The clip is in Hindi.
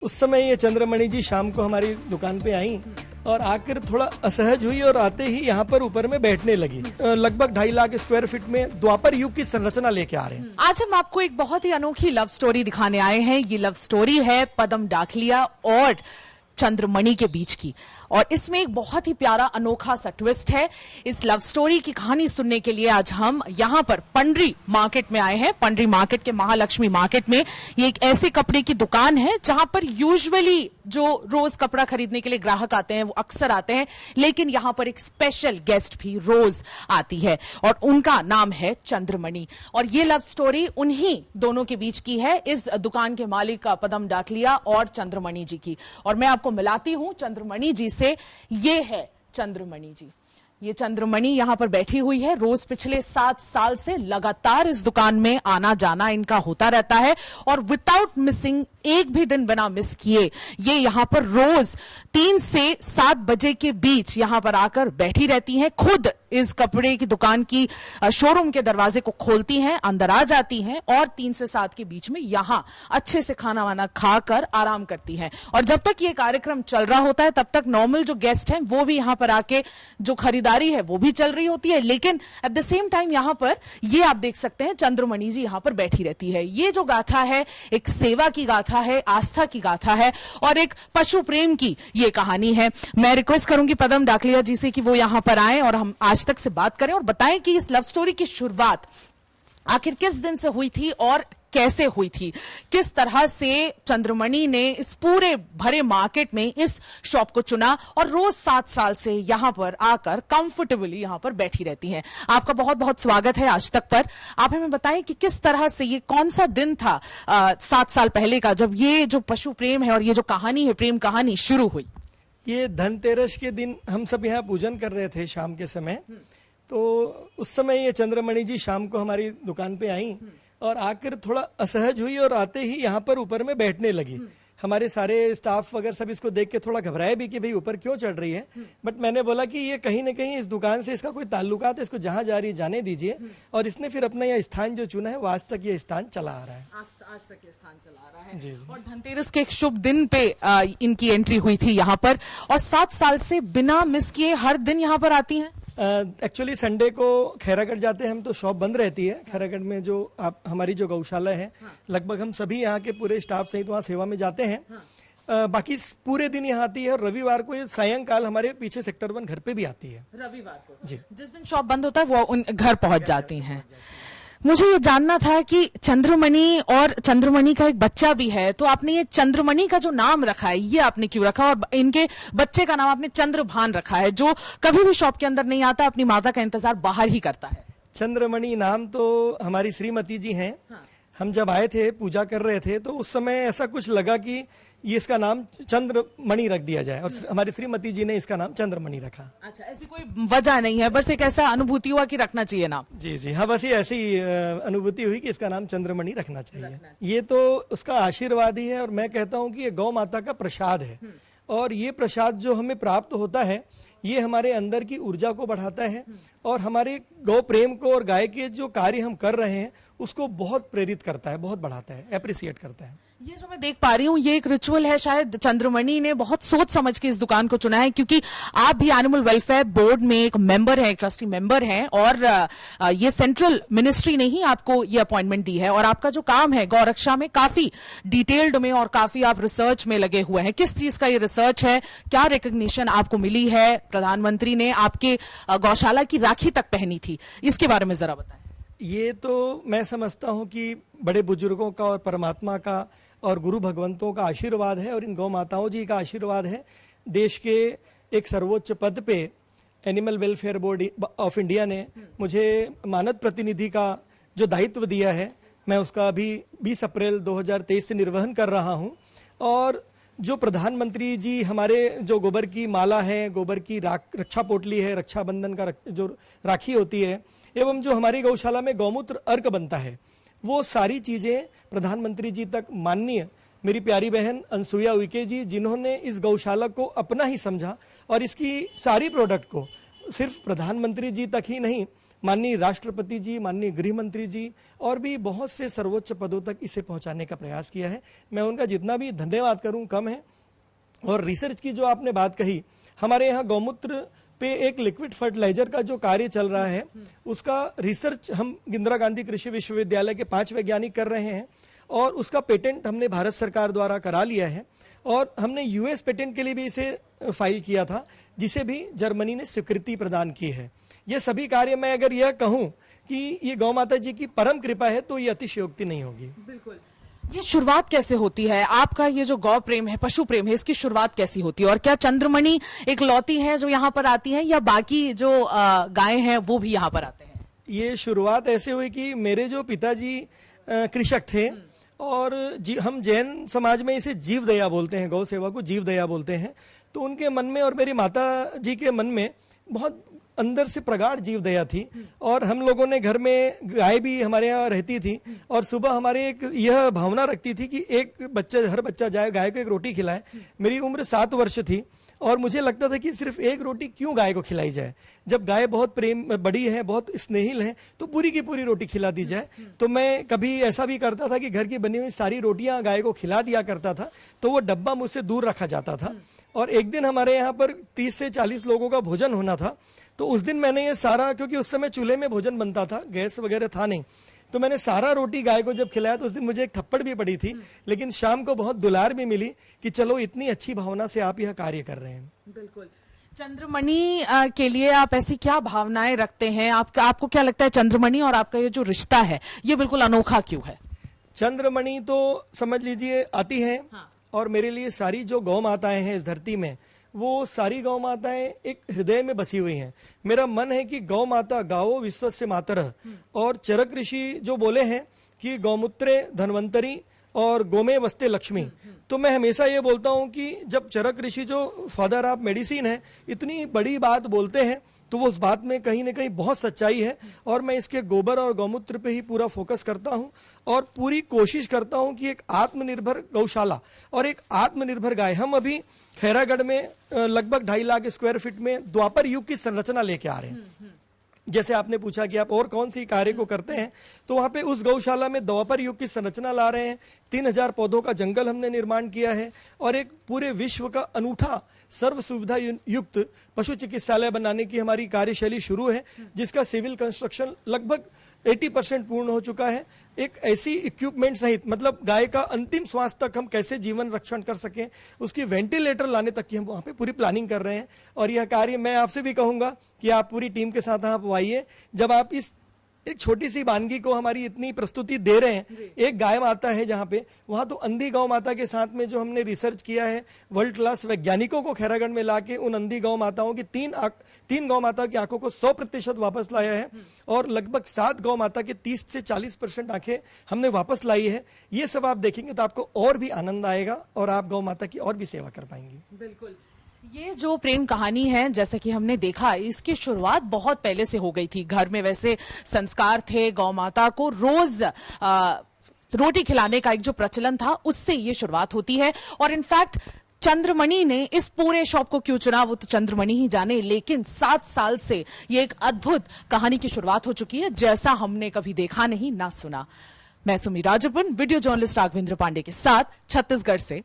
उस समय ये चंद्रमणि जी शाम को हमारी दुकान पे आई और आकर थोड़ा असहज हुई और आते ही यहाँ पर ऊपर में बैठने लगी। लगभग 2.5 लाख स्क्वायर फीट में द्वापर युग की संरचना लेके आ रहे हैं। आज हम आपको एक बहुत ही अनोखी लव स्टोरी दिखाने आए हैं। ये लव स्टोरी है पदम डाकलिया और चंद्रमणि के बीच की, और इसमें एक बहुत ही प्यारा अनोखा सा ट्विस्ट है। इस लव स्टोरी की कहानी सुनने के लिए आज हम यहाँ पर पंडरी मार्केट में आए हैं। पंडरी मार्केट के महालक्ष्मी मार्केट में ये एक ऐसे कपड़े की दुकान है जहां पर यूजुअली जो रोज कपड़ा खरीदने के लिए ग्राहक आते हैं वो अक्सर आते हैं, लेकिन यहाँ पर एक स्पेशल गेस्ट भी रोज आती है और उनका नाम है चंद्रमणि। और ये लव स्टोरी उन्हीं दोनों के बीच की है, इस दुकान के मालिक पदम डाकलिया और चंद्रमणि जी की। और मैं आपको मिलाती हूं चंद्रमणि जी से। ये है चंद्रमणि जी। ये चंद्रमणि यहां पर बैठी हुई है। रोज पिछले 7 साल से लगातार इस दुकान में आना जाना इनका होता रहता है और विदाउट मिसिंग, एक भी दिन बिना मिस किए ये यहां पर रोज 3 से 7 बजे के बीच यहां पर आकर बैठी रहती हैं। खुद इस कपड़े की दुकान की शोरूम के दरवाजे को खोलती हैं, अंदर आ जाती हैं और 3 से 7 के बीच में यहां अच्छे से खाना वाना खाकर आराम करती हैं। और जब तक ये कार्यक्रम चल रहा होता है तब तक नॉर्मल जो गेस्ट हैं वो भी यहां पर आके जो खरीदारी है वो भी चल रही होती है, लेकिन एट द सेम टाइम यहां पर ये आप देख सकते हैं चंद्रमणि जी यहां पर बैठी रहती है। ये जो गाथा है एक सेवा की गाथा है, आस्था की गाथा है और एक पशु प्रेम की ये कहानी है। मैं रिक्वेस्ट करूंगी पदम डाकलिया जी से कि वो यहां पर आए और हम आज तक से बात करें और बताएं कि इस लव स्टोरी की शुरुआत आखिर किस दिन से हुई थी और कैसे हुई थी। किस तरह से चंद्रमणि ने इस पूरे भरे मार्केट में इस शॉप को चुना और रोज 7 साल से यहां पर आकर कंफर्टेबली यहां पर बैठी रहती हैं। आपका बहुत बहुत स्वागत है आज तक पर। आप हमें बताएं कि किस तरह से ये कौन सा दिन था 7 साल पहले का जब ये जो पशु प्रेम है और ये जो कहानी है, प्रेम कहानी शुरू हुई। ये धनतेरस के दिन हम सब यहाँ पूजन कर रहे थे शाम के समय। तो उस समय ये चंद्रमणि जी शाम को हमारी दुकान पे आई और आकर थोड़ा असहज हुई और आते ही यहाँ पर ऊपर में बैठने लगी। हमारे सारे स्टाफ वगैरह सब इसको देख के थोड़ा घबराए भी कि भाई ऊपर क्यों चढ़ रही है, बट मैंने बोला कि ये कहीं ना कहीं इस दुकान से इसका कोई ताल्लुकात है, इसको जहाँ जा रही है जाने दीजिए। और इसने फिर अपना यह स्थान जो चुना है वो आज तक ये स्थान चला आ रहा है। आज तक ये स्थान चला आ रहा है जी। और धनतेरस के एक शुभ दिन पे इनकी एंट्री हुई थी यहाँ पर और 7 साल से बिना मिस किए हर दिन यहाँ पर आती हैं। एक्चुअली संडे को खैरागढ़ जाते हैं हम तो शॉप बंद रहती है। खैरागढ़ में जो हमारी जो गौशाला है, लगभग हम सभी यहाँ के पूरे स्टाफ सहित वहाँ सेवा में जाते हैं। बाकी पूरे दिन यहाँ आती है और रविवार को ये सायंकाल हमारे पीछे सेक्टर 1 घर पे भी आती है। रविवार को जी, जिस दिन शॉप बंद होता है वो उन घर पहुंच जाती हैं। मुझे ये जानना था कि चंद्रमणि और चंद्रमणि का एक बच्चा भी है, तो आपने ये चंद्रमणि का जो नाम रखा है ये आपने क्यों रखा और इनके बच्चे का नाम आपने चंद्रभान रखा है, जो कभी भी शॉप के अंदर नहीं आता, अपनी माता का इंतजार बाहर ही करता है। चंद्रमणि नाम तो हमारी श्रीमती जी हैं। हम जब आए थे पूजा कर रहे थे तो उस समय ऐसा कुछ लगा कि ये इसका नाम चंद्रमणि रख दिया जाए और हमारी श्रीमती जी ने इसका नाम चंद्रमणि रखा। अच्छा, ऐसी कोई वजह नहीं है, बस एक ऐसा अनुभूति हुआ कि रखना चाहिए नाम। जी जी हाँ, बस ये ऐसी अनुभूति हुई कि इसका नाम चंद्रमणि रखना चाहिए। ये तो उसका आशीर्वाद ही है और मैं कहता हूँ कि ये गौ माता का प्रसाद है और ये प्रसाद जो हमें प्राप्त होता है ये हमारे अंदर की ऊर्जा को बढ़ाता है और हमारे गौ प्रेम को और गाय के जो कार्य हम कर रहे हैं उसको बहुत प्रेरित करता है, बहुत बढ़ाता है, एप्रिसिएट करता है। ये जो मैं देख पा रही हूँ ये एक रिचुअल है। शायद चंद्रमणि ने बहुत सोच समझ के इस दुकान को चुना है, क्योंकि आप भी एनिमल वेलफेयर बोर्ड में एक मेंबर हैं, एक ट्रस्टी मेंबर हैं और ये सेंट्रल मिनिस्ट्री ने ही आपको ये अपॉइंटमेंट दी है और आपका जो काम है गौ रक्षा में काफी डिटेल्ड में और काफी आप रिसर्च में लगे हुए हैं। किस चीज का ये रिसर्च है, क्या रिकॉग्निशन आपको मिली है? प्रधानमंत्री ने आपके गौशाला की राखी तक पहनी थी, इसके बारे में जरा बताएं। ये तो मैं समझता हूँ कि बड़े बुजुर्गों का और परमात्मा का और गुरु भगवंतों का आशीर्वाद है और इन गौ माताओं जी का आशीर्वाद है। देश के एक सर्वोच्च पद पे animal welfare board of India ने मुझे मानद प्रतिनिधि का जो दायित्व दिया है, मैं उसका अभी 20 अप्रैल 2023 से निर्वहन कर रहा हूँ। और जो प्रधानमंत्री जी हमारे जो गोबर की माला है, गोबर की रक्षा पोटली है, रक्षाबंधन का जो राखी होती है, एवं जो हमारी गौशाला में गौमूत्र अर्क बनता है, वो सारी चीज़ें प्रधानमंत्री जी तक माननीय मेरी प्यारी बहन अनसुईया उइके जी, जिन्होंने इस गौशाला को अपना ही समझा और इसकी सारी प्रोडक्ट को सिर्फ प्रधानमंत्री जी तक ही नहीं माननीय राष्ट्रपति जी, माननीय गृह मंत्री जी और भी बहुत से सर्वोच्च पदों तक इसे पहुंचाने का प्रयास किया है। मैं उनका जितना भी धन्यवाद करूं कम है। और रिसर्च की जो आपने बात कही, हमारे यहाँ गौमूत्र पे एक लिक्विड फर्टिलाइजर का जो कार्य चल रहा है उसका रिसर्च हम इंदिरा गांधी कृषि विश्वविद्यालय के 5 वैज्ञानिक कर रहे हैं और उसका पेटेंट हमने भारत सरकार द्वारा करा लिया है और हमने यूएस पेटेंट के लिए भी इसे फाइल किया था, जिसे भी जर्मनी ने स्वीकृति प्रदान की है। ये सभी कार्य, मैं अगर यह कहूं कि ये गौ माता जी की परम कृपा है तो ये अतिशयोक्ति नहीं होगी। बिल्कुल। ये शुरुआत कैसे होती है आपका, ये जो गौ प्रेम है, पशु प्रेम है, इसकी शुरुआत कैसी होती है? और क्या चंद्रमणि एक लौती है जो यहाँ पर आती है या बाकी जो गायें हैं वो भी यहाँ पर आते हैं? ये शुरुआत ऐसे हुई कि मेरे जो पिताजी कृषक थे और हम जैन समाज में इसे जीव दया बोलते हैं, गौ सेवा को जीव दया बोलते हैं। तो उनके मन में और मेरी माता जी के मन में बहुत अंदर से प्रगाढ़ जीव दया थी और हम लोगों ने घर में गाय भी हमारे यहाँ रहती थी और सुबह हमारे एक यह भावना रखती थी कि हर बच्चा जाए गाय को एक रोटी खिलाए। मेरी उम्र 7 वर्ष थी और मुझे लगता था कि सिर्फ एक रोटी क्यों गाय को खिलाई जाए, जब गाय बहुत प्रेम बड़ी है, बहुत स्नेहिल है, तो पूरी की पूरी रोटी खिला दी जाए। तो मैं कभी ऐसा भी करता था कि घर की बनी हुई सारी रोटियां गाय को खिला दिया करता था, तो वो डब्बा मुझसे दूर रखा जाता था। और एक दिन हमारे यहाँ पर 30 से 40 लोगों का भोजन होना था, तो उस दिन मैंने ये सारा, क्योंकि उस समय चूल्हे में भोजन बनता था, गैस वगैरह था नहीं, तो मैंने सारा रोटी गाय को जब खिलाया तो उस दिन मुझे एक थप्पड़ भी पड़ी थी, लेकिन शाम को बहुत दुलार भी मिली कि चलो इतनी अच्छी भावना से आप यह कार्य कर रहे हैं। बिल्कुल। चंद्रमणि के लिए आप ऐसी क्या भावनाएं रखते हैं? आपको क्या लगता है चंद्रमणि और आपका ये जो रिश्ता है ये बिल्कुल अनोखा क्यों है? चंद्रमणि तो समझ लीजिए आती है और मेरे लिए सारी जो गौ माताएं हैं इस धरती में, वो सारी गौ माताएं एक हृदय में बसी हुई हैं। मेरा मन है कि गौ माता गावो विश्वस्य मातरः, और चरक ऋषि जो बोले हैं कि गौमूत्रे धन्वंतरी और गोमे वस्ते लक्ष्मी, तो मैं हमेशा ये बोलता हूँ कि जब चरक ऋषि जो फादर ऑफ मेडिसिन है इतनी बड़ी बात बोलते हैं तो वो उस बात में कहीं ना कहीं बहुत सच्चाई है। और मैं इसके गोबर और गौमूत्र पे ही पूरा फोकस करता हूँ और पूरी कोशिश करता हूँ कि एक आत्मनिर्भर गौशाला और एक आत्मनिर्भर गाय, हम अभी खैरागढ़ में लगभग 2.5 लाख स्क्वायर फीट में द्वापर युग की संरचना लेके आ रहे हैं। जैसे आपने पूछा कि आप और कौन सी कार्य को करते हैं, तो वहां पे उस गौशाला में द्वापर युग की संरचना ला रहे हैं। 3000 पौधों का जंगल हमने निर्माण किया है और एक पूरे विश्व का अनूठा सर्व सुविधा युक्त पशु चिकित्सालय बनाने की हमारी कार्यशैली शुरू है, जिसका सिविल कंस्ट्रक्शन लगभग 80% पूर्ण हो चुका है। एक ऐसी इक्विपमेंट सहित, मतलब गाय का अंतिम श्वास तक हम कैसे जीवन रक्षण कर सकें, उसकी वेंटिलेटर लाने तक की हम वहां पे पूरी प्लानिंग कर रहे हैं। और यह कार्य मैं आपसे भी कहूंगा कि आप पूरी टीम के साथ आप आइए। जब आप इस एक छोटी सी वानगी को हमारी इतनी प्रस्तुति दे रहे हैं, एक गाय माता है जहाँ पे, वहां तो अंधी गौ माता के साथ में जो हमने रिसर्च किया है, वर्ल्ड क्लास वैज्ञानिकों को खैरागढ़ में लाके उन अंधी गौ माताओं की 3 गौ माता की आंखों को 100% वापस लाया है और लगभग 7 गौ माता के 30 से 40% आंखें हमने वापस लाई है। ये सब आप देखेंगे तो आपको और भी आनंद आएगा और आप गौ माता की और भी सेवा कर पाएंगे। बिल्कुल। ये जो प्रेम कहानी है, जैसे कि हमने देखा, इसकी शुरुआत बहुत पहले से हो गई थी। घर में वैसे संस्कार थे, गौ माता को रोज रोटी खिलाने का एक जो प्रचलन था, उससे ये शुरुआत होती है। और इनफैक्ट चंद्रमणि ने इस पूरे शॉप को क्यों चुना वो तो चंद्रमणि ही जाने, लेकिन 7 साल से ये एक अद्भुत कहानी की शुरुआत हो चुकी है, जैसा हमने कभी देखा नहीं ना सुना। मैं सुमी राजपुन, वीडियो जर्नलिस्ट राघवेंद्र पांडे के साथ, छत्तीसगढ़ से।